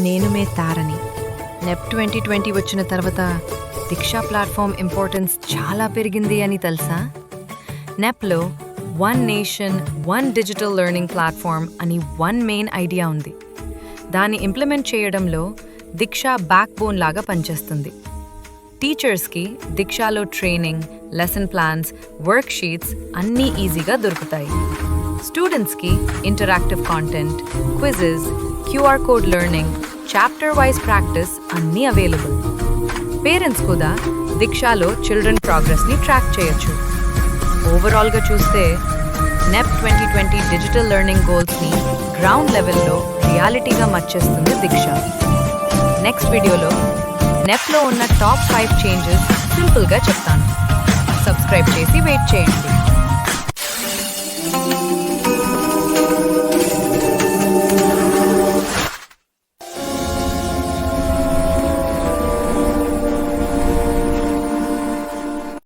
నేను మే తారని. నెప్ 2020 వచ్చిన తర్వాత దీక్షా ప్లాట్ఫామ్ ఇంపార్టెన్స్ చాలా పెరిగింది అని తెలుసా? నెప్లో one nation one digital learning platform అని వన్ మెయిన్ ఐడియా ఉంది. దాన్ని ఇంప్లిమెంట్ చేయడంలో దీక్షా బ్యాక్ బోన్ లాగా పనిచేస్తుంది. టీచర్స్కి దీక్షాలో training, lesson plans, worksheets అన్నీ ఈజీగా దొరుకుతాయి. స్టూడెంట్స్కి interactive content, quizzes, QR code learning, chapter wise practice అన్నీ అవైలబుల్. పేరెంట్స్ కూడా దీక్షాలో చిల్డ్రన్ ప్రోగ్రెస్ని ట్రాక్ చేయొచ్చు. ఓవరాల్గా చూస్తే నెప్ 2020 డిజిటల్ లెర్నింగ్ గోల్స్ని గ్రౌండ్ లెవెల్లో రియాలిటీగా మార్చేస్తుంది దీక్ష. నెక్స్ట్ వీడియోలో నెప్లో ఉన్న టాప్ 5 చేంజెస్ సింపుల్గా చెప్తాను. సబ్స్క్రైబ్ చేసి వెయిట్ చేయండి.